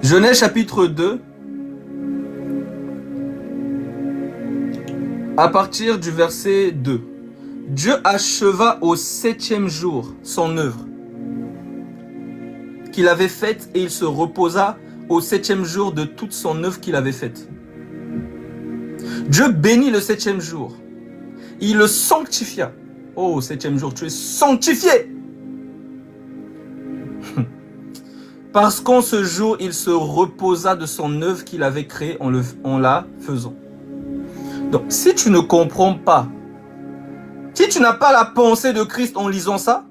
Genèse chapitre 2, à partir du verset 2. Dieu acheva au 7e jour son œuvre qu'il avait faite et il se reposa au 7e jour de toute son œuvre qu'il avait faite. Dieu bénit le 7e jour. Il le sanctifia. Oh, 7e jour, tu es sanctifié. Parce qu'en ce jour, il se reposa de son œuvre qu'il avait créée en la faisant. Donc, si tu ne comprends pas, si tu n'as pas la pensée de Christ en lisant ça,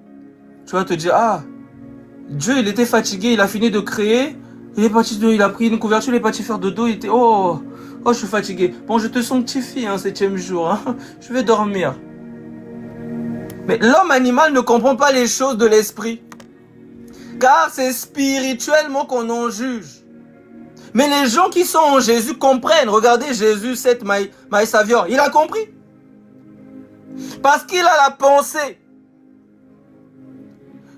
tu vas te dire, ah, Dieu, il était fatigué, il a fini de créer, il a pris une couverture, il est parti faire dodo, il était, oh, je suis fatigué. Bon, je te sanctifie, 7e jour, je vais dormir. Mais l'homme animal ne comprend pas les choses de l'esprit. Car c'est spirituellement qu'on en juge. Mais les gens qui sont en Jésus comprennent. Regardez Jésus, cette my Savior. Il a compris. Parce qu'il a la pensée.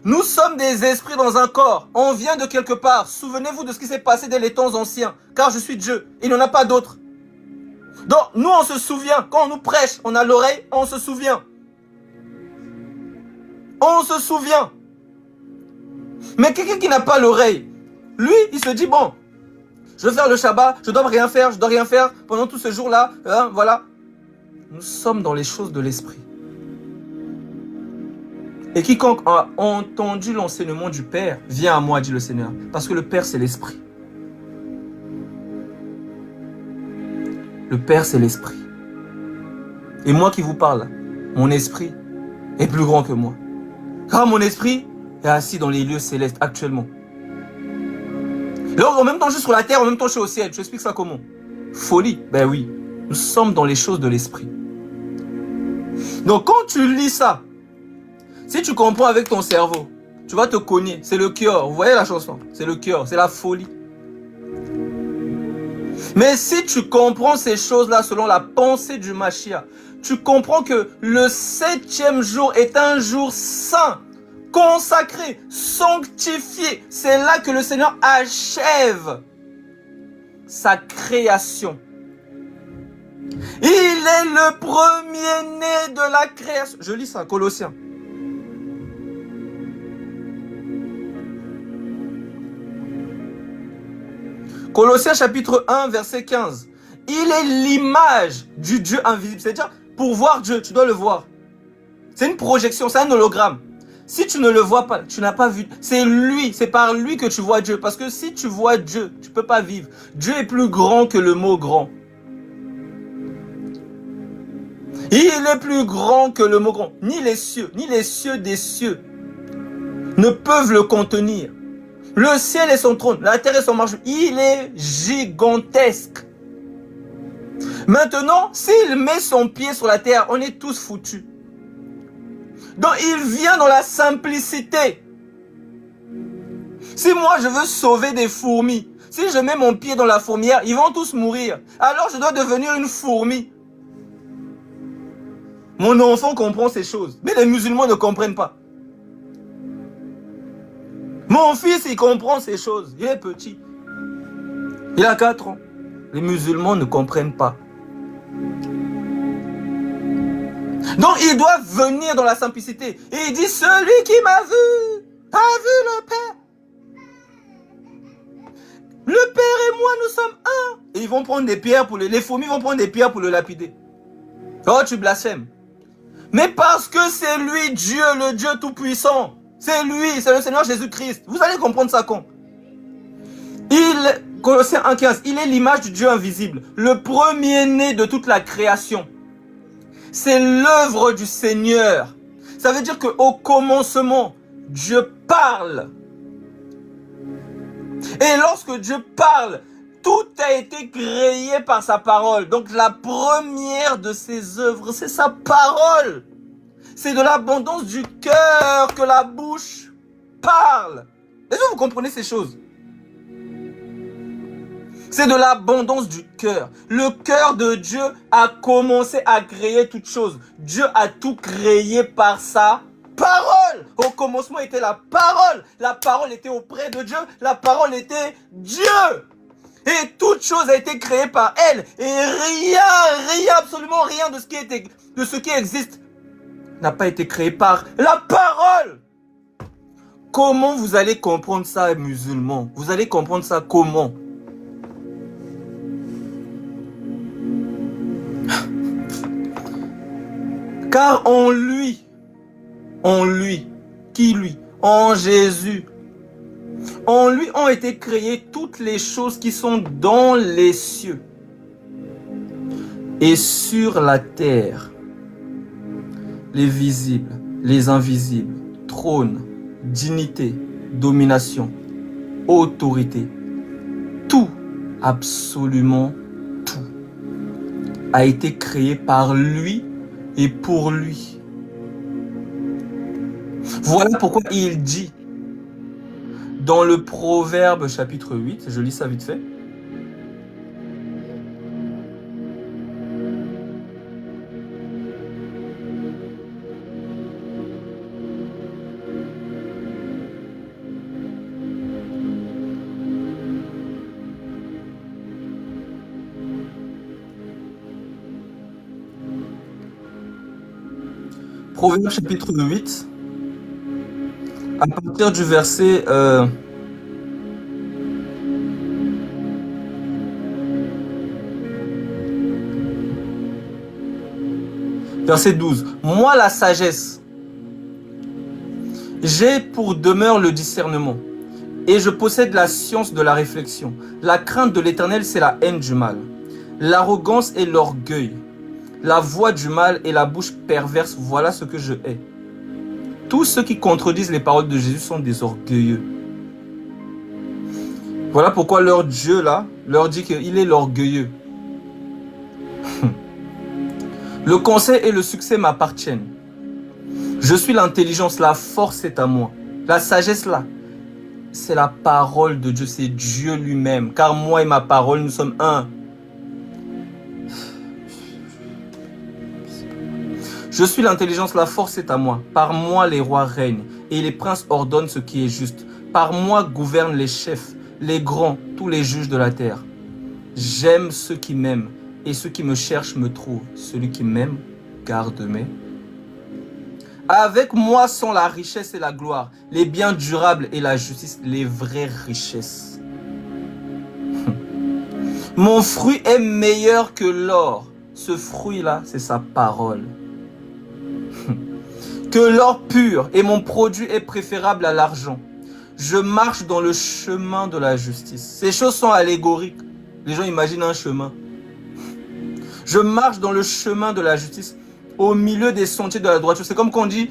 Nous sommes des esprits dans un corps. On vient de quelque part. Souvenez-vous de ce qui s'est passé dès les temps anciens. Car je suis Dieu. Il n'y en a pas d'autre. Donc, nous, on se souvient. Quand on nous prêche, on a l'oreille, on se souvient. On se souvient. Mais quelqu'un qui n'a pas l'oreille, lui, il se dit, bon, je vais faire le Shabbat, je dois rien faire pendant tout ce jour-là, voilà. Nous sommes dans les choses de l'esprit. Et quiconque a entendu l'enseignement du Père, vient à moi, dit le Seigneur. Parce que le Père, c'est l'esprit. Le Père, c'est l'esprit. Et moi qui vous parle, mon esprit est plus grand que moi. Car mon esprit est assis dans les lieux célestes actuellement. Alors, en même temps, je suis sur la terre, en même temps, je suis au ciel. Je explique ça comment? Folie. Ben oui, nous sommes dans les choses de l'esprit. Donc, quand tu lis ça, si tu comprends avec ton cerveau, tu vas te cogner. C'est le cœur. Vous voyez la chanson? C'est le cœur. C'est la folie. Mais si tu comprends ces choses-là selon la pensée du Mashiach, tu comprends que le 7e jour est un jour saint, consacré, sanctifié. C'est là que le Seigneur achève sa création. Il est le premier-né de la création. Je lis ça, Colossiens. Colossiens chapitre 1, verset 15. Il est l'image du Dieu invisible. C'est-à-dire, pour voir Dieu, tu dois le voir. C'est une projection, c'est un hologramme. Si tu ne le vois pas, tu n'as pas vu. C'est lui, c'est par lui que tu vois Dieu. Parce que si tu vois Dieu, tu ne peux pas vivre. Dieu est plus grand que le mot grand. Il est plus grand que le mot grand. Ni les cieux des cieux ne peuvent le contenir. Le ciel est son trône, la terre est son marche. Il est gigantesque. Maintenant, s'il met son pied sur la terre, on est tous foutus. Donc, il vient dans la simplicité. Si moi, je veux sauver des fourmis, si je mets mon pied dans la fourmière, ils vont tous mourir. Alors, je dois devenir une fourmi. Mon enfant comprend ces choses, mais les musulmans ne comprennent pas. Mon fils, il comprend ces choses. Il est petit. Il a 4 ans. Les musulmans ne comprennent pas. Donc, il doit venir dans la simplicité. Et il dit, celui qui m'a vu, a vu le Père. Le Père et moi, nous sommes un. Et ils vont prendre des pierres pour les fourmis vont prendre des pierres pour le lapider. Oh, tu blasphèmes. Mais parce que c'est lui, Dieu, le Dieu Tout-Puissant. C'est lui, c'est le Seigneur Jésus-Christ. Vous allez comprendre ça quand? Colossiens 1,15, il est l'image du Dieu invisible, le premier-né de toute la création. C'est l'œuvre du Seigneur. Ça veut dire qu'au commencement, Dieu parle. Et lorsque Dieu parle, tout a été créé par sa parole. Donc la première de ses œuvres, c'est sa parole. C'est de l'abondance du cœur que la bouche parle. Est-ce que vous comprenez ces choses? C'est de l'abondance du cœur. Le cœur de Dieu a commencé à créer toutes choses. Dieu a tout créé par sa parole. Au commencement était la parole. La parole était auprès de Dieu. La parole était Dieu. Et toute chose a été créée par elle. Et rien, absolument rien de ce qui existe n'a pas été créé par la parole. Comment vous allez comprendre ça, musulmans? Vous allez comprendre ça comment? Car en lui, qui lui? En Jésus. En lui ont été créées toutes les choses qui sont dans les cieux et sur la terre, les visibles, les invisibles, trône, dignité, domination, autorité. Tout, absolument tout, a été créé par lui et pour lui. Voilà pourquoi il dit dans le Proverbe chapitre 8, je lis ça vite fait. Proverbe chapitre 8, à partir du verset verset 12. Moi la sagesse, j'ai pour demeure le discernement, et je possède la science de la réflexion. La crainte de l'Éternel, c'est la haine du mal, l'arrogance et l'orgueil, la voix du mal et la bouche perverse, voilà ce que je hais. Tous ceux qui contredisent les paroles de Jésus sont des orgueilleux. Voilà pourquoi leur Dieu là leur dit qu'il est l'orgueilleux. Le conseil et le succès m'appartiennent. Je suis l'intelligence, la force est à moi. La sagesse là, c'est la parole de Dieu, c'est Dieu lui-même. Car moi et ma parole, nous sommes un. Je suis l'intelligence, la force est à moi. Par moi, les rois règnent et les princes ordonnent ce qui est juste. Par moi gouvernent les chefs, les grands, tous les juges de la terre. J'aime ceux qui m'aiment et ceux qui me cherchent me trouvent. Celui qui m'aime garde mes. Avec moi sont la richesse et la gloire, les biens durables et la justice, les vraies richesses. Mon fruit est meilleur que l'or. Ce fruit-là, c'est sa parole. Que l'or pur, et mon produit est préférable à l'argent. Je marche dans le chemin de la justice. Ces choses sont allégoriques. Les gens imaginent un chemin. Je marche dans le chemin de la justice, au milieu des sentiers de la droiture. C'est comme qu'on dit,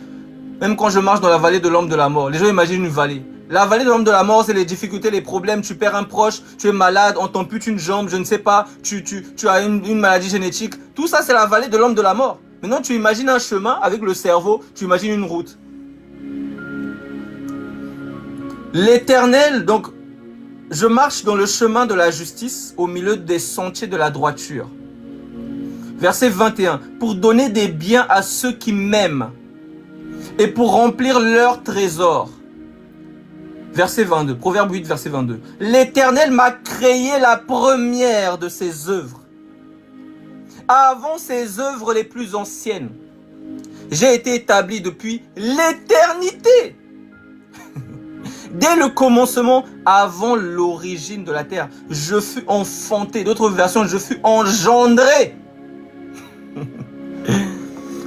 même quand je marche dans la vallée de l'ombre de la mort, les gens imaginent une vallée. La vallée de l'ombre de la mort, c'est les difficultés, les problèmes. Tu perds un proche, tu es malade, on t'ampute une jambe, je ne sais pas, tu as une maladie génétique. Tout ça, c'est la vallée de l'ombre de la mort. Maintenant, tu imagines un chemin avec le cerveau, tu imagines une route. L'Éternel, donc, je marche dans le chemin de la justice, au milieu des sentiers de la droiture. Verset 21. Pour donner des biens à ceux qui m'aiment et pour remplir leurs trésors. Verset 22. Proverbe 8, verset 22. L'Éternel m'a créé la première de ses œuvres. Avant ses œuvres les plus anciennes. J'ai été établi depuis l'éternité. Dès le commencement, avant l'origine de la terre, je fus enfanté. D'autres versions, je fus engendré.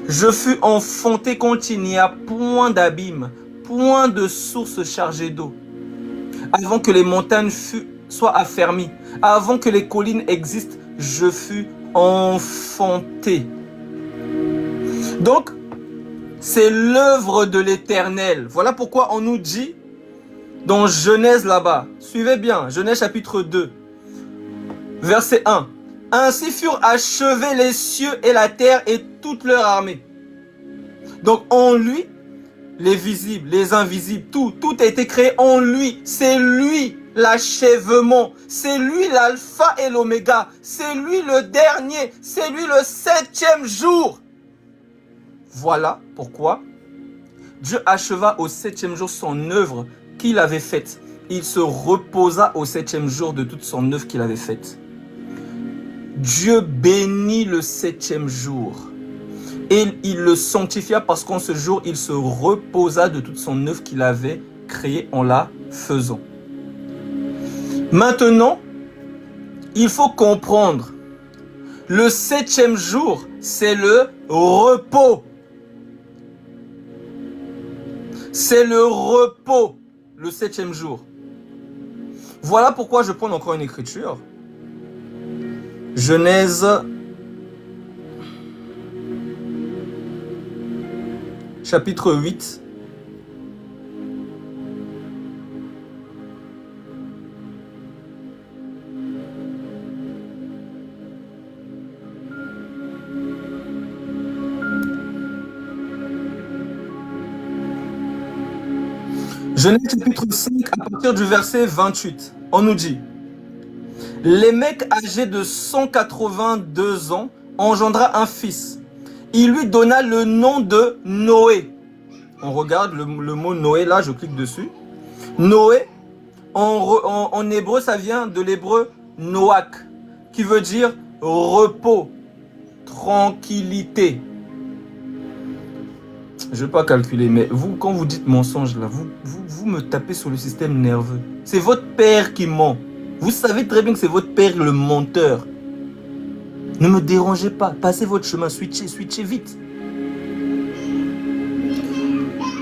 Je fus enfanté quand il n'y a point d'abîme, point de source chargée d'eau. Avant que les montagnes soient affermies, avant que les collines existent, je fus enfanté. Donc, c'est l'œuvre de l'Éternel. Voilà pourquoi on nous dit dans Genèse là-bas, suivez bien, Genèse chapitre 2, verset 1. Ainsi furent achevés les cieux et la terre et toute leur armée. Donc en lui, les visibles, les invisibles, tout a été créé en lui. C'est lui l'achèvement, c'est lui l'alpha et l'oméga, c'est lui le dernier, c'est lui le 7e jour. Voilà pourquoi Dieu acheva au 7e jour son œuvre qu'il avait faite. Il se reposa au 7e jour de toute son œuvre qu'il avait faite. Dieu bénit le 7e jour. Et il le sanctifia parce qu'en ce jour, il se reposa de toute son œuvre qu'il avait créée en la faisant. Maintenant, il faut comprendre, le 7e jour, c'est le repos. C'est le repos, le 7e jour. Voilà pourquoi je prends encore une écriture. Genèse, chapitre 8. Genèse chapitre 5, à partir du verset 28, on nous dit: les mecs âgés de 182 ans engendra un fils. Il lui donna le nom de Noé. On regarde le mot Noé, là, je clique dessus. Noé, en hébreu, ça vient de l'hébreu Noach, qui veut dire repos, tranquillité. Je ne vais pas calculer, mais vous, quand vous dites mensonge, là, vous me tapez sur le système nerveux. C'est votre père qui ment. Vous savez très bien que c'est votre père le menteur. Ne me dérangez pas. Passez votre chemin. Switchez vite.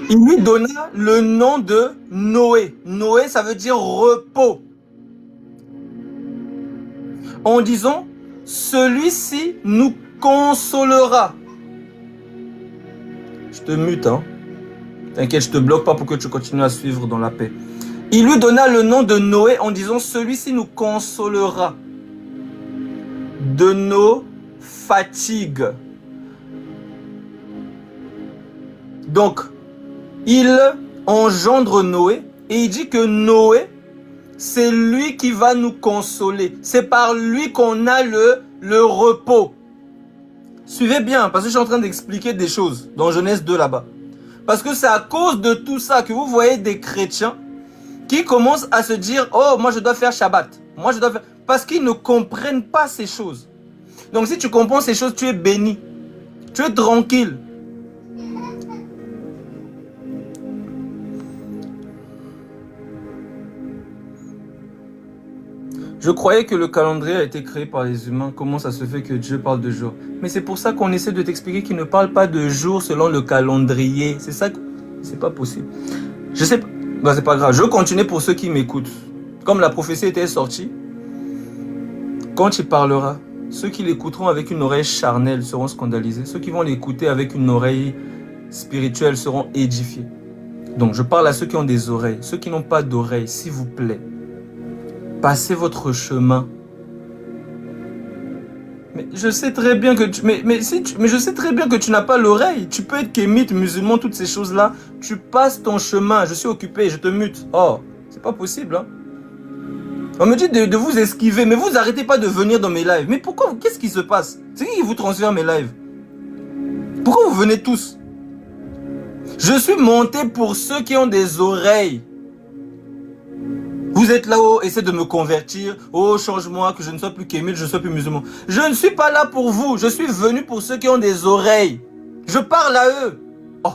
Il lui donna le nom de Noé. Noé, ça veut dire repos. En disant, celui-ci nous consolera. Je te mute, hein. T'inquiète, je te bloque pas pour que tu continues à suivre dans la paix. Il lui donna le nom de Noé en disant, celui-ci nous consolera de nos fatigues. Donc, il engendre Noé et il dit que Noé, c'est lui qui va nous consoler. C'est par lui qu'on a le repos. Suivez bien, parce que je suis en train d'expliquer des choses dans Genèse 2 là-bas. Parce que c'est à cause de tout ça que vous voyez des chrétiens qui commencent à se dire, oh, moi je dois faire Shabbat. Moi je dois faire... Parce qu'ils ne comprennent pas ces choses. Donc si tu comprends ces choses, tu es béni. Tu es tranquille. Je croyais que le calendrier a été créé par les humains. Comment ça se fait que Dieu parle de jours? Mais c'est pour ça qu'on essaie de t'expliquer qu'il ne parle pas de jours selon le calendrier. C'est ça que... C'est pas possible. Je sais pas. Ben, c'est pas grave. Je continue pour ceux qui m'écoutent. Comme la prophétie était sortie, quand il parlera, ceux qui l'écouteront avec une oreille charnelle seront scandalisés. Ceux qui vont l'écouter avec une oreille spirituelle seront édifiés. Donc je parle à ceux qui ont des oreilles. Ceux qui n'ont pas d'oreilles, s'il vous plaît, passez votre chemin. Mais je sais très bien que tu... Mais je sais très bien que tu n'as pas l'oreille. Tu peux être kémite, musulman, toutes ces choses-là. Tu passes ton chemin. Je suis occupé, je te mute. Oh, c'est pas possible, hein. On me dit de vous esquiver, mais vous arrêtez pas de venir dans mes lives. Mais pourquoi? Qu'est-ce qui se passe? C'est qui vous transfère mes lives? Pourquoi vous venez tous? Je suis monté pour ceux qui ont des oreilles. Vous êtes là-haut, essayez de me convertir. Oh, change-moi, que je ne sois plus kémite, je ne sois plus musulman. Je ne suis pas là pour vous. Je suis venu pour ceux qui ont des oreilles. Je parle à eux. Oh.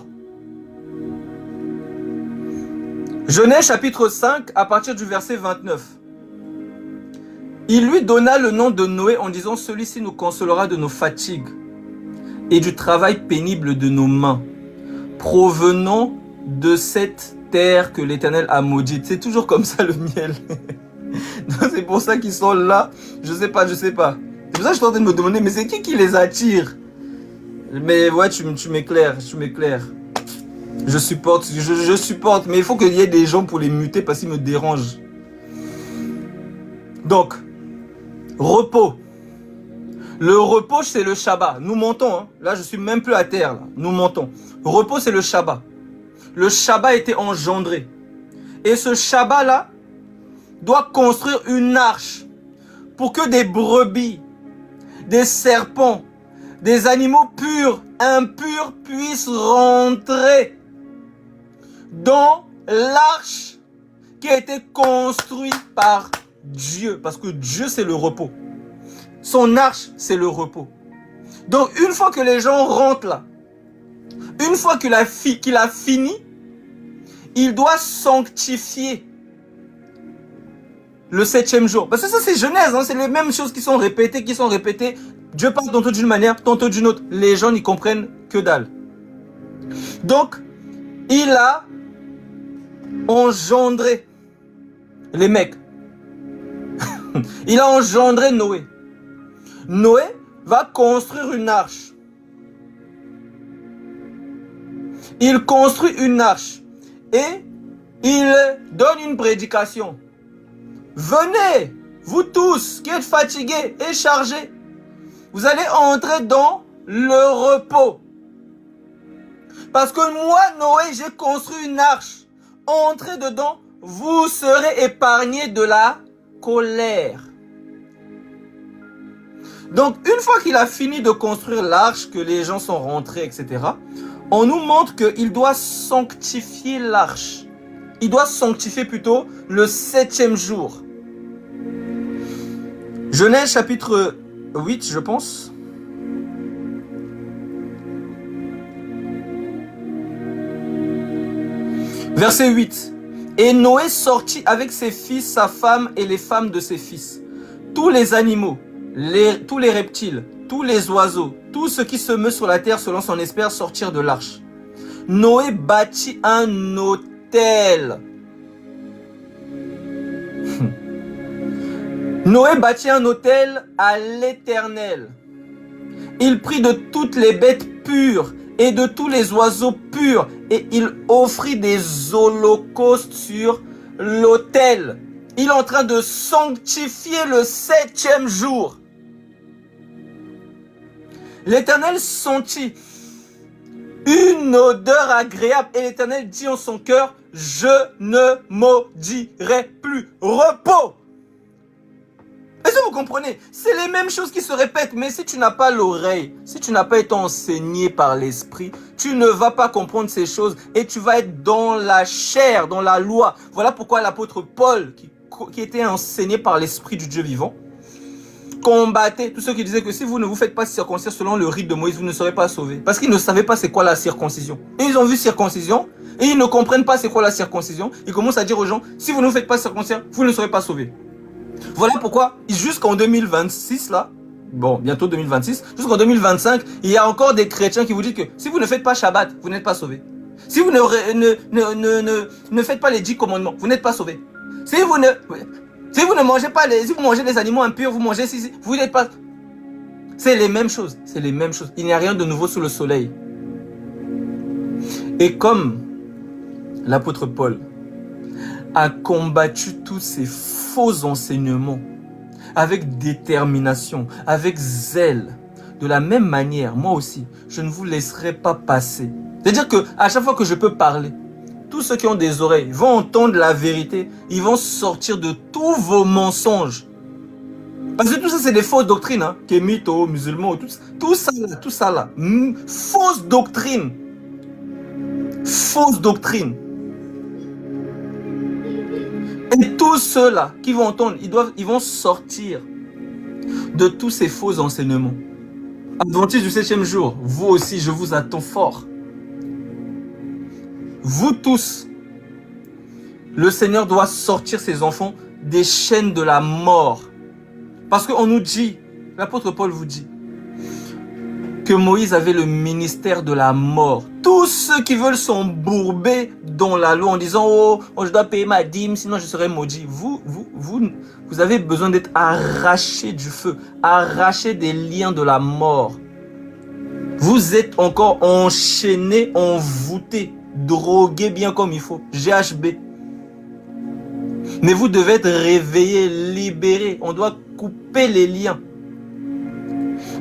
Genèse chapitre 5, à partir du verset 29. Il lui donna le nom de Noé en disant, celui-ci nous consolera de nos fatigues et du travail pénible de nos mains, provenant de cette terre que l'Éternel a maudite. C'est toujours comme ça le miel. C'est pour ça qu'ils sont là. Je sais pas. C'est pour ça que je suis en train de me demander, mais c'est qui les attire? Mais ouais, tu m'éclaires. Je supporte, mais il faut qu'il y ait des gens pour les muter parce qu'ils me dérangent. Donc, repos. Le repos, c'est le Shabbat. Nous montons. Hein. Là, je suis même plus à terre. Là. Nous montons. Repos, c'est le Shabbat. Le Shabbat était engendré. Et ce Shabbat-là doit construire une arche pour que des brebis, des serpents, des animaux purs, impurs puissent rentrer dans l'arche qui a été construite par Dieu. Parce que Dieu, c'est le repos. Son arche, c'est le repos. Donc, une fois que les gens rentrent là, une fois qu'il a fini, il doit sanctifier le 7e jour. Parce que ça, c'est Genèse, hein, c'est les mêmes choses qui sont répétées. Dieu parle tantôt d'une manière, tantôt d'une autre. Les gens n'y comprennent que dalle. Donc, il a engendré les mecs. Il a engendré Noé. Noé va construire une arche. Il construit une arche et il donne une prédication. Venez, vous tous qui êtes fatigués et chargés, vous allez entrer dans le repos. Parce que moi, Noé, j'ai construit une arche. Entrez dedans, vous serez épargnés de la colère. Donc, une fois qu'il a fini de construire l'arche, que les gens sont rentrés, etc., on nous montre qu'il doit sanctifier l'arche. Il doit sanctifier plutôt le 7e jour. Genèse chapitre 8, je pense. Verset 8. Et Noé sortit avec ses fils, sa femme et les femmes de ses fils. Tous les animaux, tous les reptiles, tous les oiseaux, tout ce qui se meut sur la terre selon son espère sortirent de l'arche. Noé bâtit un autel. Noé bâtit un autel à l'Éternel. Il prit de toutes les bêtes pures et de tous les oiseaux purs, et il offrit des holocaustes sur l'autel. Il est en train de sanctifier le 7e jour. L'Éternel sentit une odeur agréable, et l'Éternel dit en son cœur, je ne maudirai plus. Repos. Est-ce que vous comprenez? C'est les mêmes choses qui se répètent, mais si tu n'as pas l'oreille, si tu n'as pas été enseigné par l'esprit, tu ne vas pas comprendre ces choses et tu vas être dans la chair, dans la loi. Voilà pourquoi l'apôtre Paul, qui était enseigné par l'esprit du Dieu vivant, combattait tous ceux qui disaient que si vous ne vous faites pas circoncire selon le rite de Moïse, vous ne serez pas sauvés. Parce qu'ils ne savaient pas c'est quoi la circoncision. Et ils ont vu circoncision et ils ne comprennent pas c'est quoi la circoncision. Ils commencent à dire aux gens, si vous ne vous faites pas circoncire, vous ne serez pas sauvés. Voilà pourquoi, jusqu'en 2026, là, bon, bientôt 2026, jusqu'en 2025, il y a encore des chrétiens qui vous disent que si vous ne faites pas Shabbat, vous n'êtes pas sauvés. Si vous ne faites pas les 10 commandements, vous n'êtes pas sauvés. Si vous ne mangez pas si vous mangez des animaux impurs, vous mangez vous n'êtes pas. C'est les mêmes choses, c'est les mêmes choses. Il n'y a rien de nouveau sous le soleil. Et comme l'apôtre Paul a combattu tous ces faux enseignements avec détermination, avec zèle, de la même manière, moi aussi, je ne vous laisserai pas passer. C'est-à-dire que à chaque fois que je peux parler, tous ceux qui ont des oreilles vont entendre la vérité, ils vont sortir de tous vos mensonges. Parce que tout ça, c'est des fausses doctrines, hein, kémites, musulmans, tout ça là, fausse doctrine. Fausse doctrine. Et tous ceux-là qui vont entendre, ils vont sortir de tous ces faux enseignements. Adventistes du 7e jour, vous aussi, je vous attends fort. Vous tous, le Seigneur doit sortir ses enfants des chaînes de la mort. Parce qu'on nous dit, l'apôtre Paul vous dit, que Moïse avait le ministère de la mort. Tous ceux qui veulent s'embourber dans la loi en disant oh, je dois payer ma dîme, sinon je serai maudit. Vous avez besoin d'être arrachés du feu, arrachés des liens de la mort. Vous êtes encore enchaînés, envoûtés, drogués bien comme il faut. GHB. Mais vous devez être réveillés, libérés. On doit couper les liens.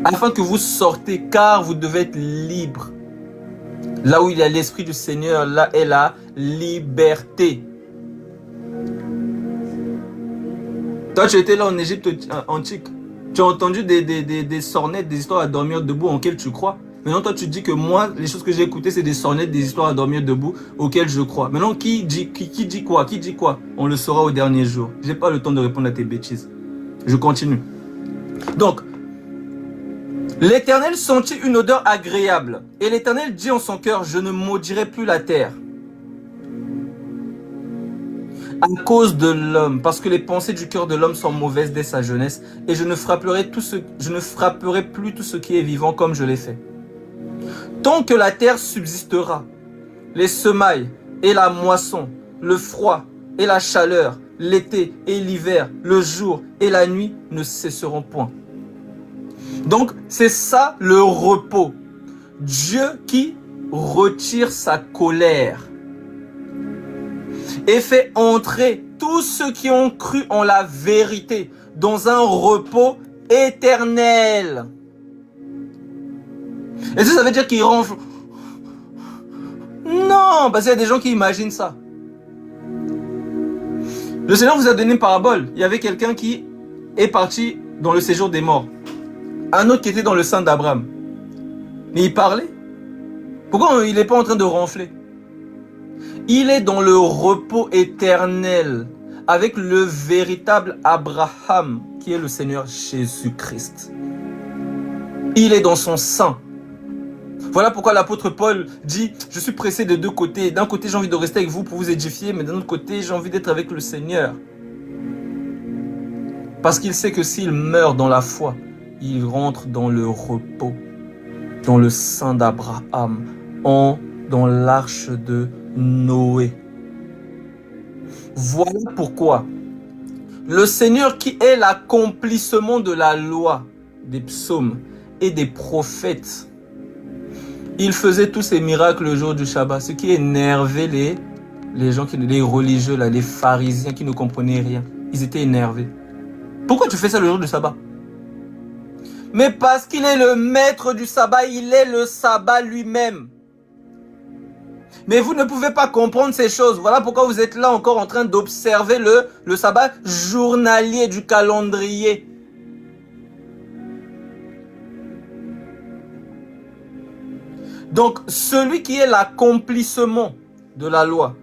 Afin que vous sortez, car vous devez être libre. Là où il y a l'Esprit du Seigneur, là est la liberté. Toi, tu étais là en Égypte antique. Tu as entendu des sornettes, des histoires à dormir debout en quelles tu crois. Maintenant, toi, tu dis que moi, les choses que j'ai écoutées, c'est des sonnettes, des histoires à dormir debout auxquelles je crois. Maintenant, qui dit quoi? Qui dit quoi? On le saura au dernier jour. J'ai pas le temps de répondre à tes bêtises. Je continue. Donc, l'Éternel sentit une odeur agréable. Et l'Éternel dit en son cœur, je ne maudirai plus la terre à cause de l'homme, parce que les pensées du cœur de l'homme sont mauvaises dès sa jeunesse, et je ne frapperai plus tout ce qui est vivant comme je l'ai fait. Tant que la terre subsistera, les semailles et la moisson, le froid et la chaleur, l'été et l'hiver, le jour et la nuit ne cesseront point. Donc, c'est ça le repos. Dieu qui retire sa colère et fait entrer tous ceux qui ont cru en la vérité dans un repos éternel. Et ça veut dire qu'il ronfle? Non, parce qu'il y a des gens qui imaginent ça. Le Seigneur vous a donné une parabole. Il y avait quelqu'un qui est parti dans le séjour des morts. Un autre qui était dans le sein d'Abraham. Mais il parlait. Pourquoi il n'est pas en train de ronfler? Il est dans le repos éternel avec le véritable Abraham qui est le Seigneur Jésus-Christ. Il est dans son sein. Voilà pourquoi l'apôtre Paul dit, je suis pressé de deux côtés. D'un côté, j'ai envie de rester avec vous pour vous édifier, mais d'un autre côté, j'ai envie d'être avec le Seigneur. Parce qu'il sait que s'il meurt dans la foi, il rentre dans le repos, dans le sein d'Abraham, dans l'arche de Noé. Voilà pourquoi le Seigneur qui est l'accomplissement de la loi, des psaumes et des prophètes, il faisait tous ces miracles le jour du Shabbat, ce qui énervait les gens, les religieux, là, les pharisiens qui ne comprenaient rien. Ils étaient énervés. Pourquoi tu fais ça le jour du sabbat? Mais parce qu'il est le maître du sabbat, il est le sabbat lui-même. Mais vous ne pouvez pas comprendre ces choses. Voilà pourquoi vous êtes là encore en train d'observer le sabbat journalier du calendrier. Donc, celui qui est l'accomplissement de la loi,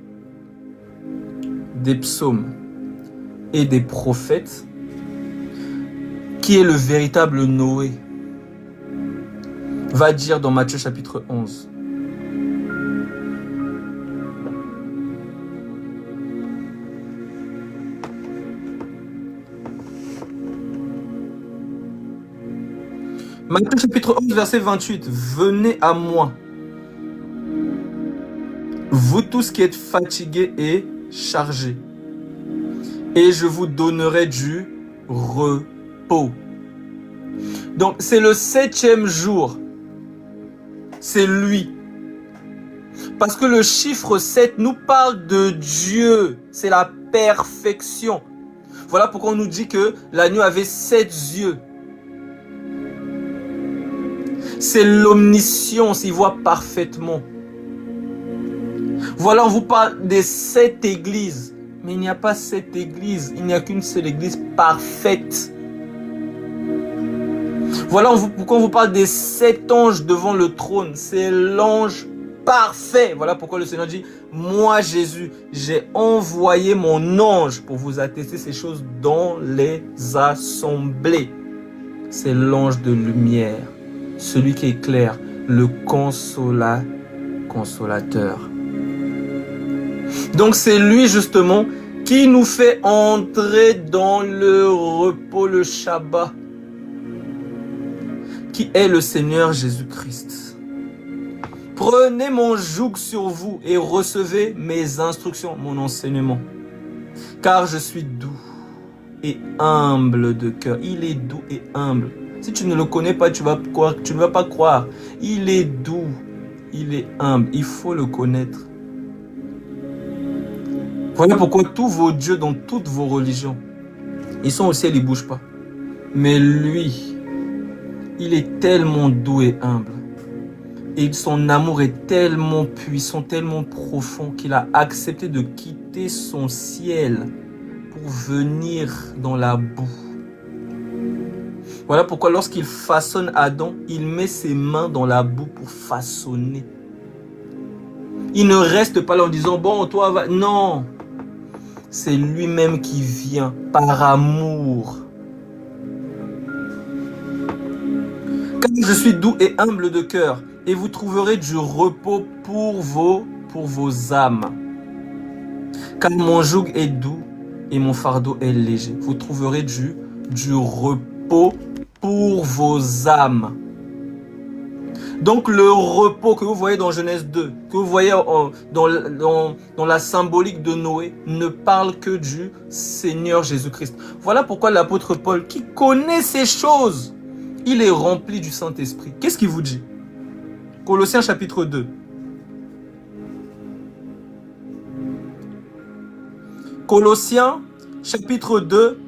des psaumes et des prophètes, qui est le véritable Noé, va dire dans Matthieu chapitre 11. Matthieu chapitre 11, verset 28. Venez à moi, vous tous qui êtes fatigués et chargés, et je vous donnerai du repos. Donc, c'est le 7e jour. C'est lui. Parce que le chiffre 7 nous parle de Dieu. C'est la perfection. Voilà pourquoi on nous dit que l'agneau avait 7 yeux. C'est l'omniscience, il voit parfaitement. Voilà, on vous parle des 7 églises. Mais il n'y a pas 7 églises, il n'y a qu'une seule église parfaite. Voilà pourquoi on vous parle des 7 anges devant le trône. C'est l'ange parfait. Voilà pourquoi le Seigneur dit, moi Jésus, j'ai envoyé mon ange pour vous attester ces choses dans les assemblées. C'est l'ange de lumière, celui qui éclaire, le consolateur. Donc c'est lui justement qui nous fait entrer dans le repos, le Shabbat, qui est le Seigneur Jésus-Christ. Prenez mon joug sur vous et recevez mes instructions, mon enseignement, car je suis doux et humble de cœur. Il est doux et humble. Si tu ne le connais pas, tu ne vas pas croire. Il est doux, il est humble. Il faut le connaître. Voilà pourquoi tous vos dieux dans toutes vos religions, ils sont au ciel, ils ne bougent pas. Mais lui, il est tellement doux et humble. Et son amour est tellement puissant, tellement profond qu'il a accepté de quitter son ciel pour venir dans la boue. Voilà pourquoi lorsqu'il façonne Adam, il met ses mains dans la boue pour façonner. Il ne reste pas là en disant, bon, toi, va... Non. C'est lui-même qui vient par amour. Car je suis doux et humble de cœur, et vous trouverez du repos pour vos âmes. Car mon joug est doux et mon fardeau est léger. Vous trouverez du repos pour vos âmes. Donc le repos que vous voyez dans Genèse 2, que vous voyez dans la symbolique de Noé, ne parle que du Seigneur Jésus-Christ. Voilà pourquoi l'apôtre Paul, qui connaît ces choses, il est rempli du Saint-Esprit. Qu'est-ce qu'il vous dit? Colossiens chapitre 2. Colossiens chapitre 2,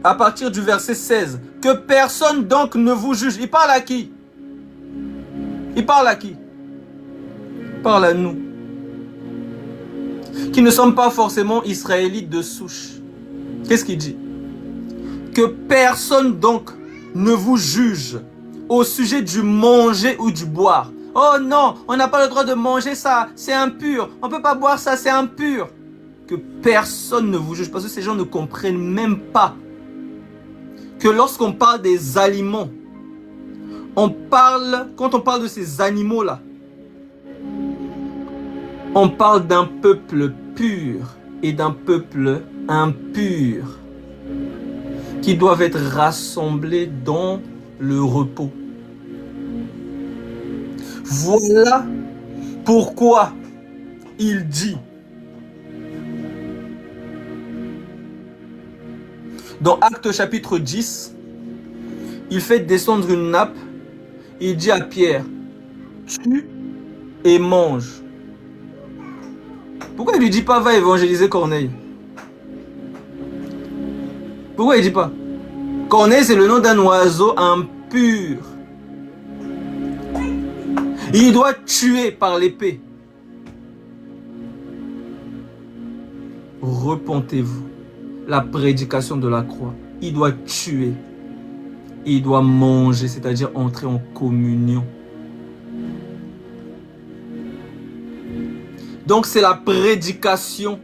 à partir du verset 16. Que personne donc ne vous juge. Il parle à qui? Il parle à qui? Il parle à nous. Qui ne sommes pas forcément israélites de souche. Qu'est-ce qu'il dit? Que personne donc ne vous juge au sujet du manger ou du boire. Oh non, on n'a pas le droit de manger ça, c'est impur. On ne peut pas boire ça, c'est impur. Que personne ne vous juge, parce que ces gens ne comprennent même pas que lorsqu'on parle des aliments, quand on parle de ces animaux-là, on parle d'un peuple pur et d'un peuple impur qui doivent être rassemblés dans le repos. Voilà pourquoi il dit dans Actes chapitre 10, il fait descendre une nappe. Il dit à Pierre, tue et mange. Pourquoi il ne lui dit pas, va évangéliser Corneille? Pourquoi il ne dit pas? Corneille, c'est le nom d'un oiseau impur. Il doit tuer par l'épée. Repentez-vous. La prédication de la croix. Il doit tuer. Il doit manger, c'est-à-dire entrer en communion. Donc c'est la prédication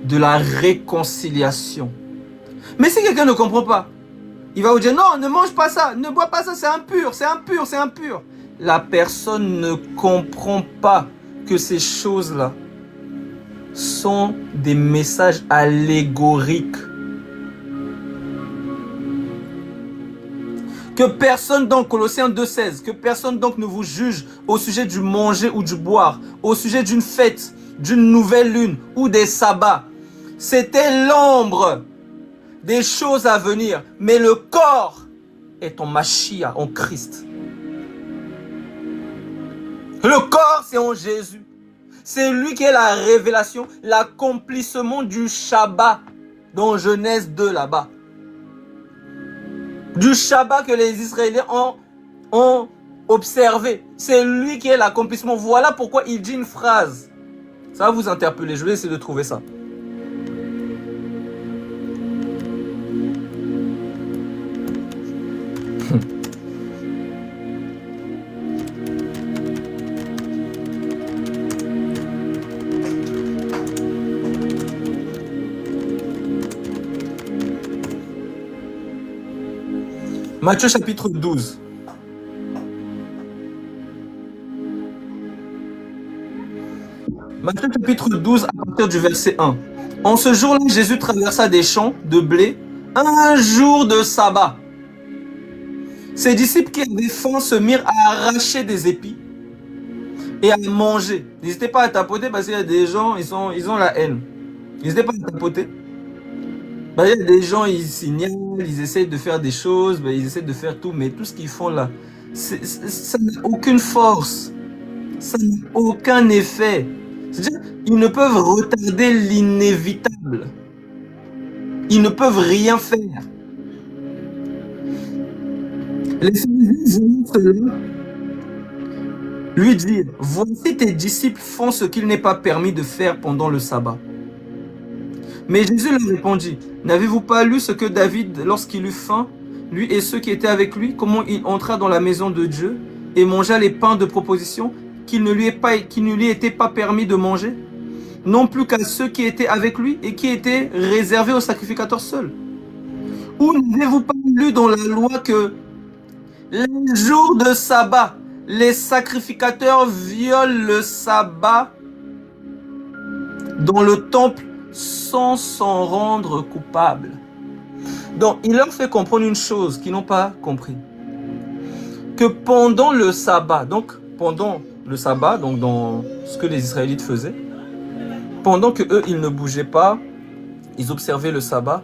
de la réconciliation. Mais si quelqu'un ne comprend pas, il va vous dire non, ne mange pas ça, ne bois pas ça, c'est impur, c'est impur, c'est impur. La personne ne comprend pas que ces choses-là sont des messages allégoriques. Que personne donc, Colossiens 2,16, que personne donc ne vous juge au sujet du manger ou du boire, au sujet d'une fête, d'une nouvelle lune ou des sabbats. C'était l'ombre des choses à venir, mais le corps est en Mashiach, en Christ. Le corps, c'est en Jésus. C'est lui qui est la révélation, l'accomplissement du Shabbat dans Genèse 2 là-bas. Du Shabbat que les Israéliens ont observé. C'est lui qui est l'accomplissement. Voilà pourquoi il dit une phrase. Ça va vous interpeller. Je vais essayer de trouver ça. Matthieu chapitre 12. Matthieu chapitre 12 à partir du verset 1. En ce jour-là, Jésus traversa des champs de blé, un jour de sabbat. Ses disciples qui avaient faim se mirent à arracher des épis et à manger. N'hésitez pas à tapoter parce qu'il y a des gens, ils ont la haine. N'hésitez pas à tapoter. Il y a des gens, ils signalent, ils essayent de faire des choses, ils essaient de faire tout, mais tout ce qu'ils font là, ça n'a aucune force, ça n'a aucun effet. C'est-à-dire, ils ne peuvent retarder l'inévitable. Ils ne peuvent rien faire. Les pharisiens voyant cela, lui dirent, voici tes disciples font ce qu'il n'est pas permis de faire pendant le sabbat. Mais Jésus leur répondit, n'avez-vous pas lu ce que David, lorsqu'il eut faim, lui et ceux qui étaient avec lui, comment il entra dans la maison de Dieu et mangea les pains de proposition qu'il ne lui était pas permis de manger, non plus qu'à ceux qui étaient avec lui et qui étaient réservés aux sacrificateurs seuls. Ou n'avez-vous pas lu dans la loi que les jours de sabbat, les sacrificateurs violent le sabbat dans le temple sans s'en rendre coupables? Donc, il leur fait comprendre une chose qu'ils n'ont pas compris. Que pendant le sabbat, donc dans ce que les Israélites faisaient, pendant que eux, ils ne bougeaient pas, ils observaient le sabbat,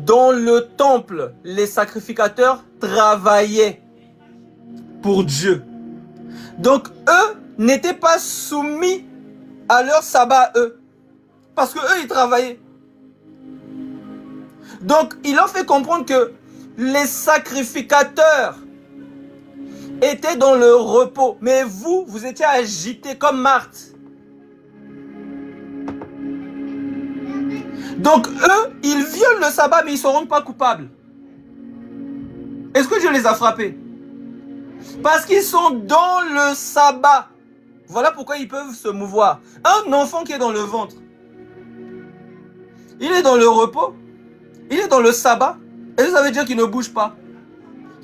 dans le temple, les sacrificateurs travaillaient pour Dieu. Donc, eux n'étaient pas soumis à leur sabbat, eux. Parce que eux, ils travaillaient. Donc, il leur fait comprendre que les sacrificateurs étaient dans le repos. Mais vous, vous étiez agités comme Marthe. Donc, eux, ils violent le sabbat, mais ils ne se rendent pas coupables. Est-ce que Dieu les a frappés? Parce qu'ils sont dans le sabbat. Voilà pourquoi ils peuvent se mouvoir. Un enfant qui est dans le ventre, il est dans le repos, il est dans le sabbat, et ça veut dire qu'il ne bouge pas,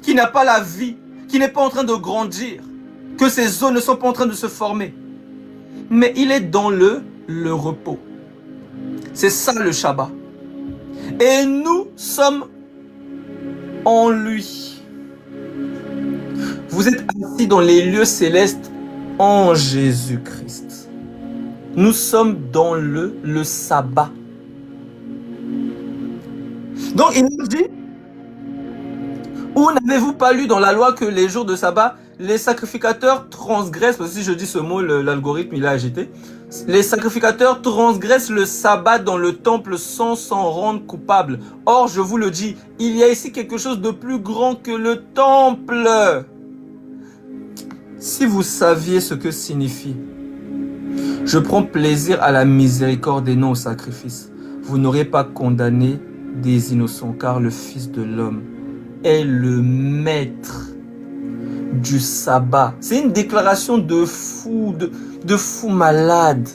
qu'il n'a pas la vie, qu'il n'est pas en train de grandir, que ses os ne sont pas en train de se former. Mais il est dans le repos. C'est ça le Shabbat. Et nous sommes en lui. Vous êtes assis dans les lieux célestes en Jésus-Christ. Nous sommes dans le sabbat. Donc il nous dit, où n'avez-vous pas lu dans la loi que les jours de sabbat, les sacrificateurs transgressent, parce que si je dis ce mot, l'algorithme il est agité, les sacrificateurs transgressent le sabbat dans le temple sans s'en rendre coupables. Or, je vous le dis, il y a ici quelque chose de plus grand que le temple. Si vous saviez ce que signifie « Je prends plaisir à la miséricorde et non au sacrifice », vous n'auriez pas condamné des innocents, car le Fils de l'homme est le maître du sabbat. C'est une déclaration de fou, de fou malade.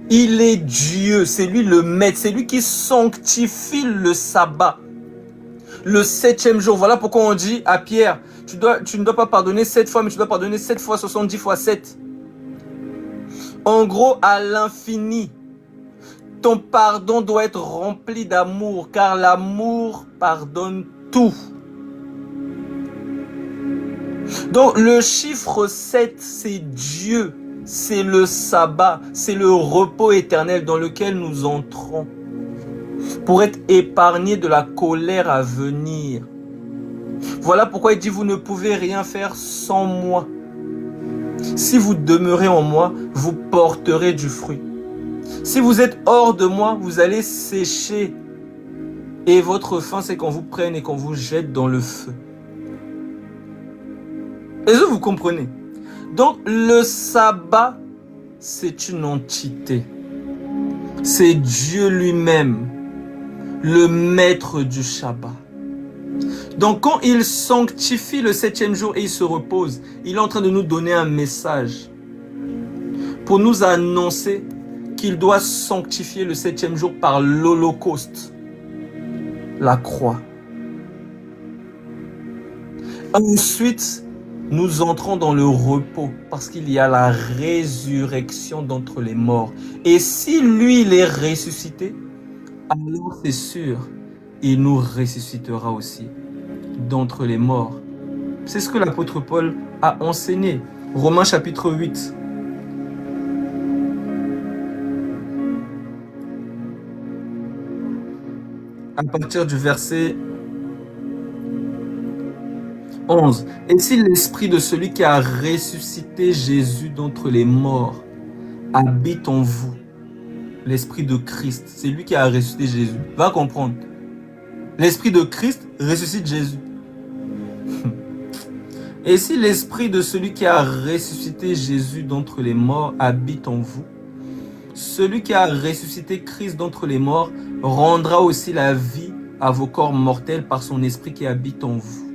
Il est Dieu, c'est lui le maître, c'est lui qui sanctifie le sabbat. Le 7e jour, voilà pourquoi on dit à Pierre, tu ne dois pas pardonner 7 fois, mais tu dois pardonner 7 fois 70 fois 7. En gros, à l'infini, ton pardon doit être rempli d'amour, car l'amour pardonne tout. Donc le chiffre 7, c'est Dieu, c'est le sabbat, c'est le repos éternel dans lequel nous entrons pour être épargnés de la colère à venir. Voilà pourquoi il dit, vous ne pouvez rien faire sans moi. Si vous demeurez en moi, vous porterez du fruit. Si vous êtes hors de moi, vous allez sécher. Et votre fin, c'est qu'on vous prenne et qu'on vous jette dans le feu. Est-ce que vous comprenez? Donc, le sabbat, c'est une entité. C'est Dieu lui-même, le maître du Shabbat. Donc, quand il sanctifie le 7e jour et il se repose, il est en train de nous donner un message pour nous annoncer qu'il doit sanctifier le 7e jour par l'Holocauste, la croix. Ensuite, nous entrons dans le repos parce qu'il y a la résurrection d'entre les morts. Et si lui, il est ressuscité, alors c'est sûr, il nous ressuscitera aussi d'entre les morts. C'est ce que l'apôtre Paul a enseigné. Romains chapitre 8. À partir du verset 11. Et si l'esprit de celui qui a ressuscité Jésus d'entre les morts habite en vous, l'esprit de Christ, c'est lui qui a ressuscité Jésus. Va comprendre. L'esprit de Christ ressuscite Jésus. Et si l'esprit de celui qui a ressuscité Jésus d'entre les morts habite en vous, celui qui a ressuscité Christ d'entre les morts rendra aussi la vie à vos corps mortels par son esprit qui habite en vous.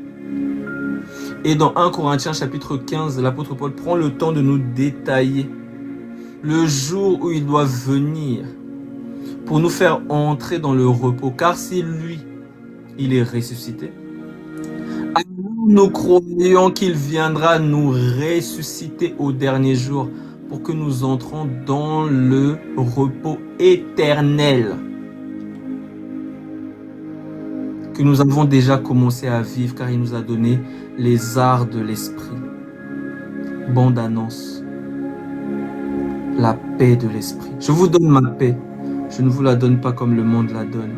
Et dans 1 Corinthiens chapitre 15, l'apôtre Paul prend le temps de nous détailler le jour où il doit venir pour nous faire entrer dans le repos. Car si lui, il est ressuscité, alors nous croyons qu'il viendra nous ressusciter au dernier jour pour que nous entrons dans le repos éternel que nous avons déjà commencé à vivre, car il nous a donné les arts de l'esprit. Bande annonce. La paix de l'esprit. Je vous donne ma paix. Je ne vous la donne pas comme le monde la donne.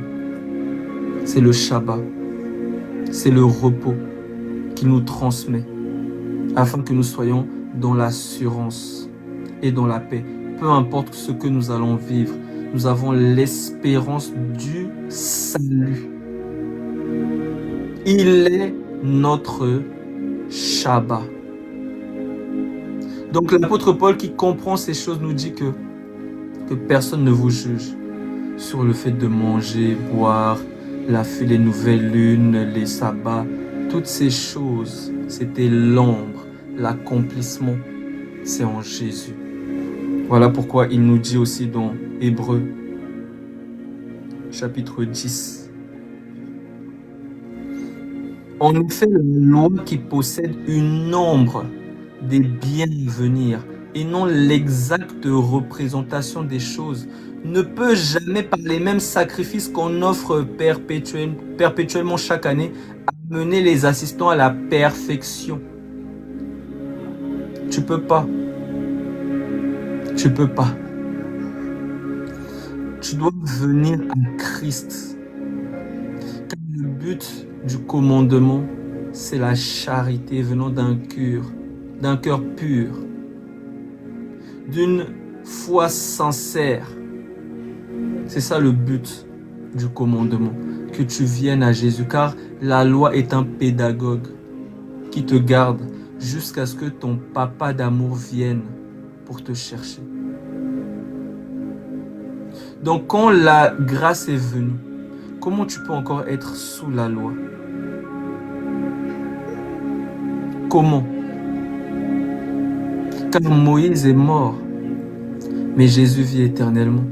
C'est le Shabbat. C'est le repos qu'il nous transmet afin que nous soyons dans l'assurance et dans la paix. Peu importe ce que nous allons vivre, nous avons l'espérance du salut. Il est notre Shabbat. Donc l'apôtre Paul qui comprend ces choses nous dit que personne ne vous juge sur le fait de manger, boire, les nouvelles lunes, les sabbats. Toutes ces choses, c'était l'ombre, l'accomplissement, c'est en Jésus. Voilà pourquoi il nous dit aussi dans Hébreux, chapitre 10. En effet, la loi qui possède une ombre des biens à venir et non l'exacte représentation des choses ne peut jamais par les mêmes sacrifices qu'on offre perpétuellement chaque année amener les assistants à la perfection. Tu peux pas. Tu peux pas. Tu dois venir à Christ. Car le but du commandement, c'est la charité venant d'un cœur pur, d'une foi sincère. C'est ça le but du commandement, que tu viennes à Jésus, car la loi est un pédagogue qui te garde jusqu'à ce que ton papa d'amour vienne pour te chercher. Donc quand la grâce est venue, comment tu peux encore être sous la loi? Comment? Car Moïse est mort, mais Jésus vit éternellement.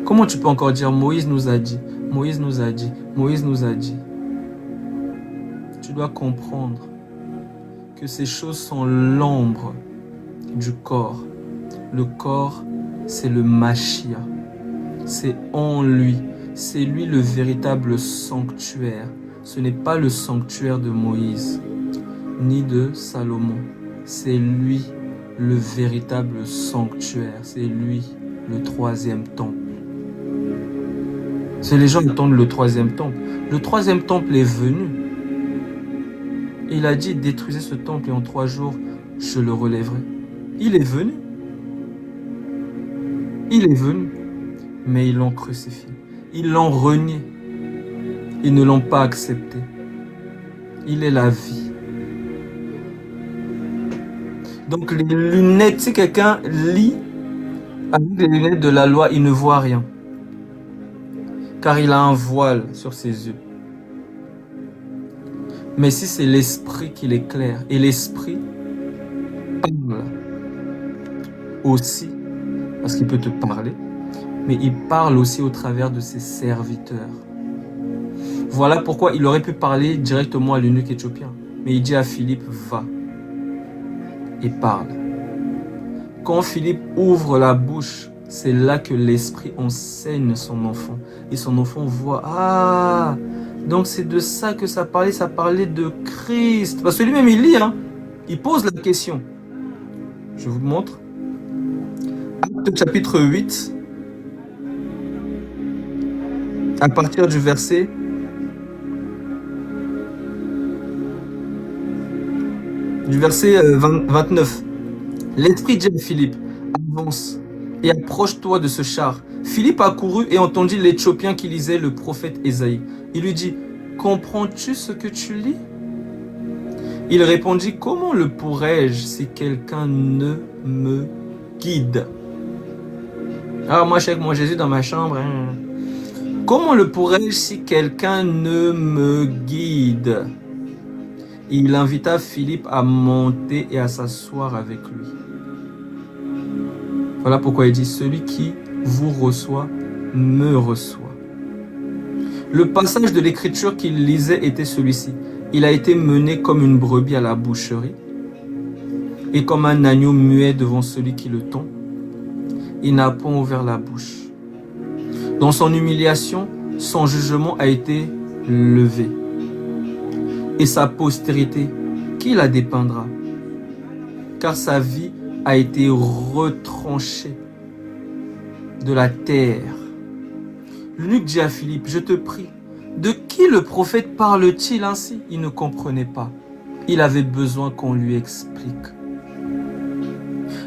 Comment tu peux encore dire Moïse nous a dit, Moïse nous a dit, Moïse nous a dit? Tu dois comprendre que ces choses sont l'ombre du corps. Le corps, c'est le Mashiach. C'est en lui. C'est lui le véritable sanctuaire. Ce n'est pas le sanctuaire de Moïse, ni de Salomon. C'est lui le véritable sanctuaire. C'est lui le troisième temple. C'est les gens attendent le troisième temple. Le troisième temple est venu. Il a dit, détruisez ce temple et en 3 jours, je le relèverai. Il est venu. Il est venu. Mais ils l'ont crucifié. Ils l'ont renié. Ils ne l'ont pas accepté. Il est la vie. Donc les lunettes, si quelqu'un lit avec les lunettes de la loi, il ne voit rien. Car il a un voile sur ses yeux. Mais si c'est l'esprit qui l'éclaire, et l'esprit parle aussi, parce qu'il peut te parler, mais il parle aussi au travers de ses serviteurs. Voilà pourquoi il aurait pu parler directement à l'eunuque éthiopien. Mais il dit à Philippe, va et parle. Quand Philippe ouvre la bouche, c'est là que l'esprit enseigne son enfant. Et son enfant voit, ah, donc c'est de ça que ça parlait de Christ. Parce que lui-même il lit, hein, il pose la question. Je vous montre. Acte chapitre 8. À partir du verset 29. L'esprit dit à Philippe, avance et approche-toi de ce char. Philippe accourut et entendit l'Éthiopien qui lisait le prophète Ésaïe. Il lui dit, comprends-tu ce que tu lis? Il répondit, comment le pourrais-je si quelqu'un ne me guide? Ah, moi, je suis avec mon Jésus dans ma chambre. Hein. Comment le pourrais-je si quelqu'un ne me guide? Il invita Philippe à monter et à s'asseoir avec lui. Voilà pourquoi il dit, celui qui vous reçoit, me reçoit. Le passage de l'écriture qu'il lisait était celui-ci. Il a été mené comme une brebis à la boucherie, et comme un agneau muet devant celui qui le tond, il n'a point ouvert la bouche. Dans son humiliation, son jugement a été levé. Et sa postérité, qui la dépeindra? Car sa vie a été retranchée de la terre. L'eunuque dit à Philippe, je te prie, de qui le prophète parle-t-il ainsi? Il ne comprenait pas. Il avait besoin qu'on lui explique.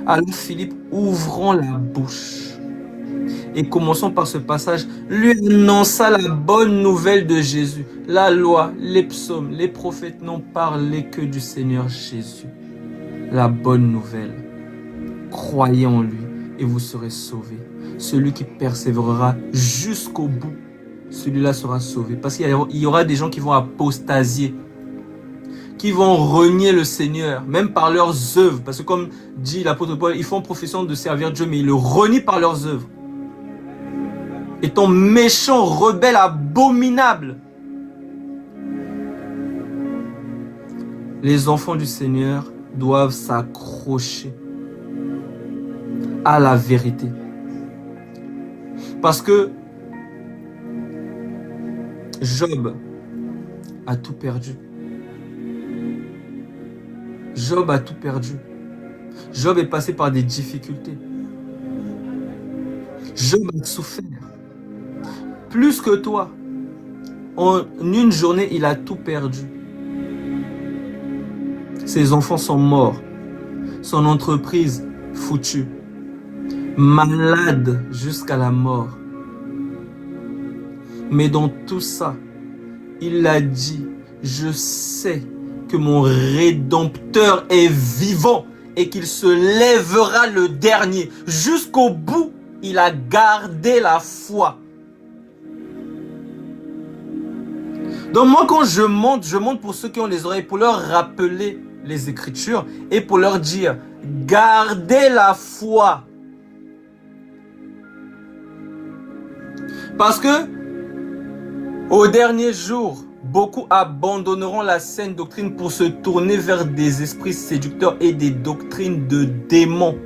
Alors Philippe, ouvrant la bouche, et commençons par ce passage, lui annonça la bonne nouvelle de Jésus. La loi, les psaumes, les prophètes n'ont parlé que du Seigneur Jésus. La bonne nouvelle. Croyez en lui et vous serez sauvés. Celui qui persévérera jusqu'au bout, celui-là sera sauvé. Parce qu'il y aura des gens qui vont apostasier, qui vont renier le Seigneur, même par leurs œuvres. Parce que comme dit l'apôtre Paul, ils font profession de servir Dieu, mais ils le renient par leurs œuvres. Étant méchants, rebelles, abominables. Les enfants du Seigneur doivent s'accrocher à la vérité. Parce que Job a tout perdu. Job a tout perdu. Job est passé par des difficultés. Job a souffert. Plus que toi. En une journée, il a tout perdu. Ses enfants sont morts. Son entreprise foutue. Malade jusqu'à la mort. Mais dans tout ça, il a dit, je sais que mon Rédempteur est vivant et qu'il se lèvera le dernier. Jusqu'au bout, il a gardé la foi. Donc moi, quand je monte pour ceux qui ont les oreilles, pour leur rappeler les Écritures et pour leur dire, gardez la foi. Parce que, au dernier jour, beaucoup abandonneront la saine doctrine pour se tourner vers des esprits séducteurs et des doctrines de démons.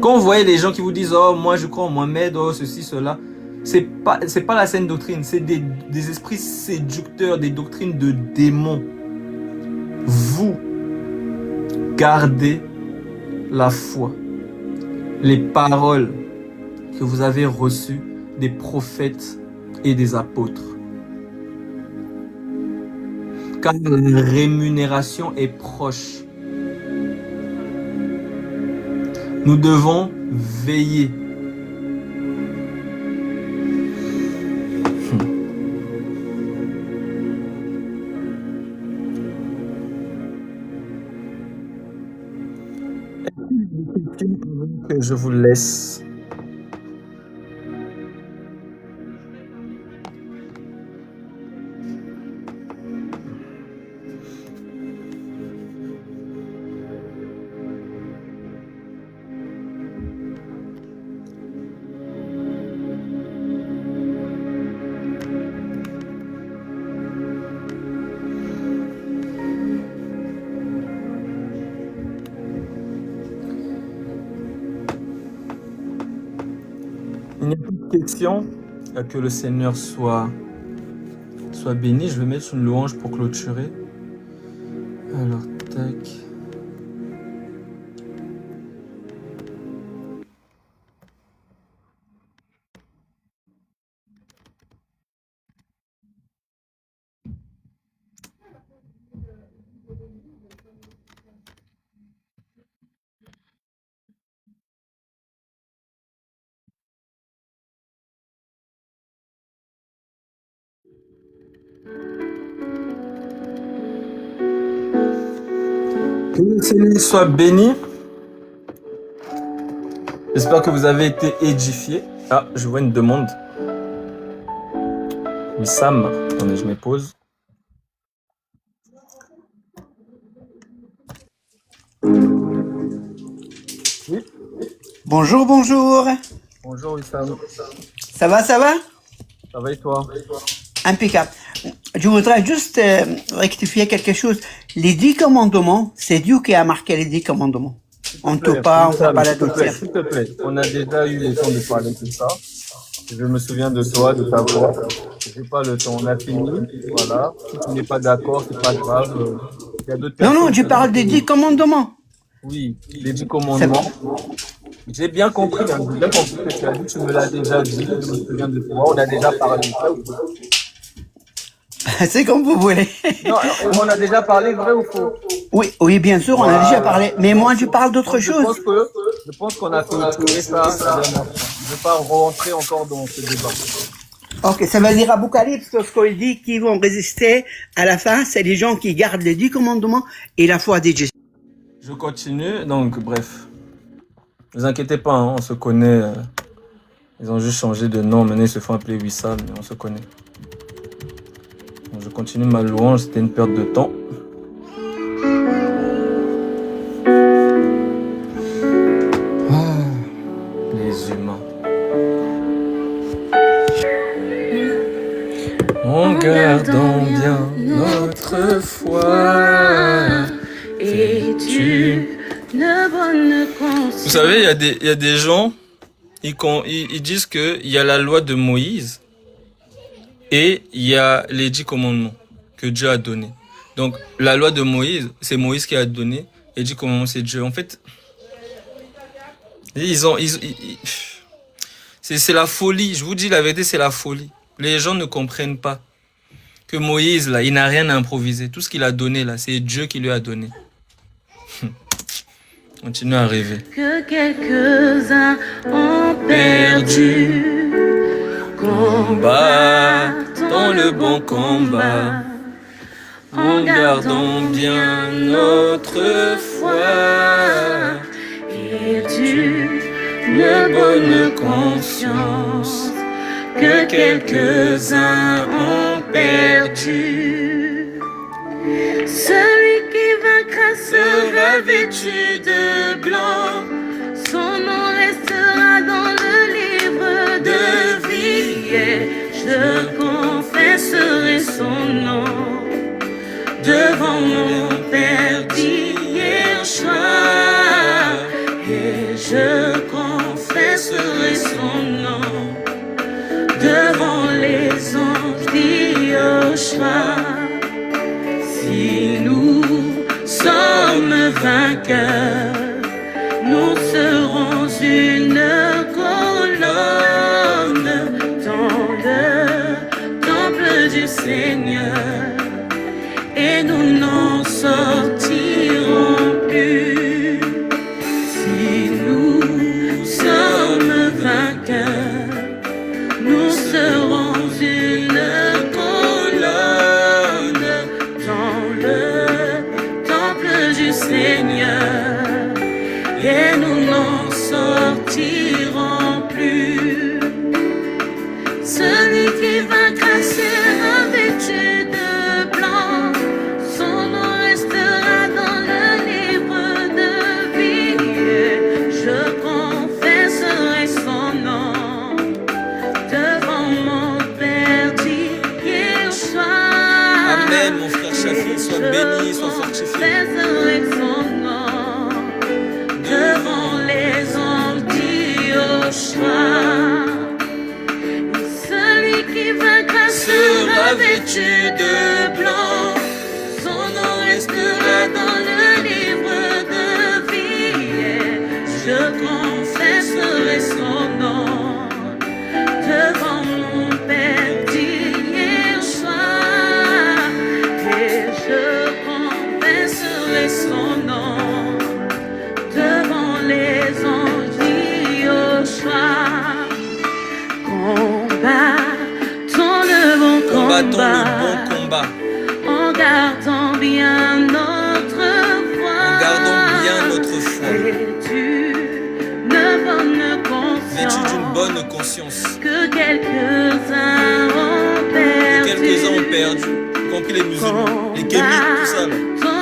Quand vous voyez les gens qui vous disent, oh, moi je crois en Mohamed, oh, ceci, cela, c'est pas la saine doctrine, c'est des esprits séducteurs, des doctrines de démons. Vous, gardez la foi. Les paroles que vous avez reçues des prophètes et des apôtres. Car la rémunération est proche. Nous devons veiller. Que je vous laisse. Il n'y a plus de questions. Que le Seigneur soit béni. Je vais mettre une louange pour clôturer. Alors, tac. Que le Seigneur soit béni. J'espère que vous avez été édifiés. Ah, je vois une demande. Wissam, attendez, je me pose. Oui. Bonjour, bonjour. Bonjour Wissam. Ça va, ça va? Ça va et toi? Impeccable. Je voudrais juste rectifier quelque chose. Les 10 commandements, c'est Dieu qui a marqué les 10 commandements. On ne tue pas, on ne fait pas l'adultère. S'il te plaît, on a déjà eu le temps de parler de ça. Je me souviens de toi, de ta voix. Je n'ai pas le temps, on a fini. Voilà. Si tu n'es pas d'accord, c'est pas grave. Il y a d'autres personnes. Non, je parle des 10 commandements. Oui, les 10 commandements. J'ai bien compris, hein, j'ai bien compris ce que tu as dit, tu me l'as déjà dit, je me souviens de toi, on a déjà parlé de ça ou pas? C'est comme vous voulez. Non, on a déjà parlé, vrai ou faux? Oui, oui, bien sûr, on a déjà parlé. Mais moi, je parle d'autre chose. Je pense qu'on a fait ça. Je ne vais pas rentrer encore dans ce débat. Ok, ça veut dire Apocalypse, lorsqu'il dit qu'ils vont résister à la fin, c'est les gens qui gardent les 10 commandements et la foi des Jésus. Je continue, donc bref. Ne vous inquiétez pas, hein, on se connaît. Ils ont juste changé de nom, maintenant ils se font appeler Wissam, mais on se connaît. Donc, je continue ma louange, c'était une perte de temps. Les humains. En gardant bien notre foi, es-tu une bonne conscience? Vous savez, il y a des gens, ils disent qu'il y a la loi de Moïse et il y a les 10 commandements que Dieu a donnés. Donc, la loi de Moïse, c'est Moïse qui a donné, et les 10 commandements, c'est Dieu. En fait, c'est la folie. Je vous dis la vérité, c'est la folie. Les gens ne comprennent pas que Moïse, là, il n'a rien à improviser. Tout ce qu'il a donné, là, c'est Dieu qui lui a donné. Continue à rêver. Que quelques-uns ont perdu. Combat dans le bon combat, en gardant bien notre foi. Es-tu une bonne conscience que quelques-uns ont perdu? Celui qui vaincra sera vêtu de blanc, son nom restera dans le livre de vie, et je confesserai son nom devant mon Père Yeshua, et je confesserai son nom devant les anges d'Yeshua. Si nous sommes vainqueurs, nous serons une colonne dans le temple du Seigneur, et nous n'en sortirons plus. Si nous sommes vainqueurs, nous serons une colonne dans le temple du Seigneur, et nous n'en sortirons plus. Celui qui vaincra sera vêtu de blanc, son nom restera dans le livre de vie, je confesserai son nom devant mon Père Yeshua. Amen, mon frère Chafi, sois béni, sois fortifié. Je confesserai son nom devant les anges d'Yeshua. Celui qui vaincra sera vêtu de blanc, son nom restera dans le livre de vie, et je confesserai son nom devant mon Père Yeshua, et je confesserai son nom devant les anges d'Yeshua. Combattons le bon combat. bonne conscience. Que quelques-uns ont perdu. Quelques-uns ont perdu, y compris les musulmans, les kémites, tout ça là. Ton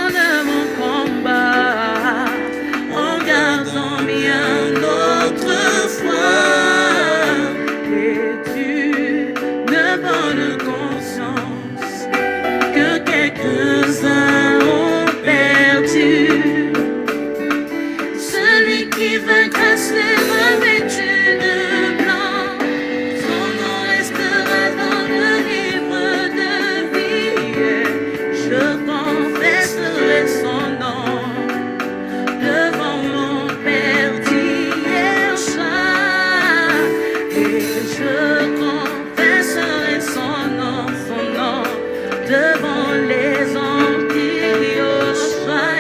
mon combat, en gardant bien notre foi. Es-tu de bonne conscience que quelques-uns ont perdu? Celui qui vaincra s'est revêtu de blanc, son nom restera dans le livre de vie. Je confesserai son nom devant mon Père d'hier soir. Et je confesserai son nom devant les anges d'hier soir.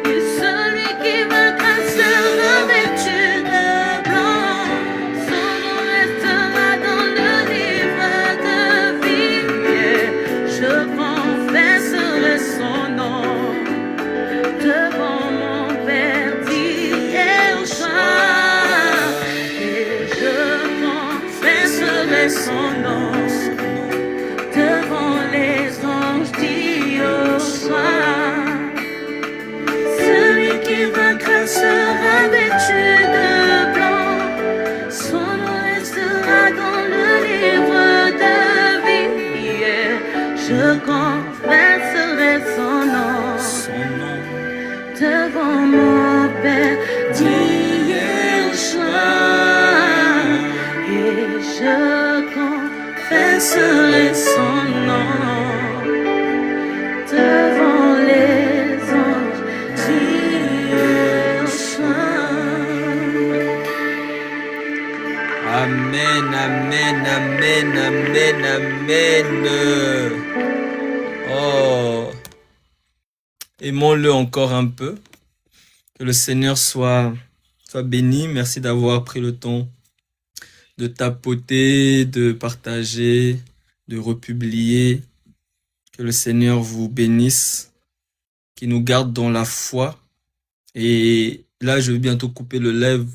Et celui qui vaincra sera revêtu de blanc, son nom restera dans le livre de vie. Je confesserai son nom devant mon Père d'hier soir. Et je confesserai son nom devant les anges d'hier soir. Celui qui vaincra sera vêtu de blanc, son nom restera dans le livre de vie. Je confesserai son nom devant mon Père d'hier soir. Et je confesserai son nom devant les anges d'hier soir. Amen, amen, amen, amen, amen. Oh, aimons-le encore un peu. Que le Seigneur soit béni. Merci d'avoir pris le temps de tapoter, de partager, de republier. Que le Seigneur vous bénisse, qu'il nous garde dans la foi. Et là, je vais bientôt couper le live.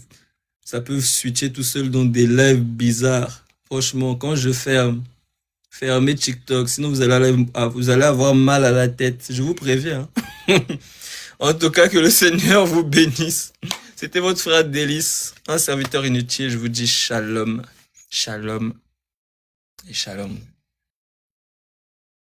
Ça peut switcher tout seul dans des lives bizarres. Franchement, quand je fermez TikTok, sinon vous allez avoir mal à la tête. Je vous préviens. En tout cas, que le Seigneur vous bénisse. C'était votre frère Délice, un serviteur inutile. Je vous dis shalom, shalom et shalom.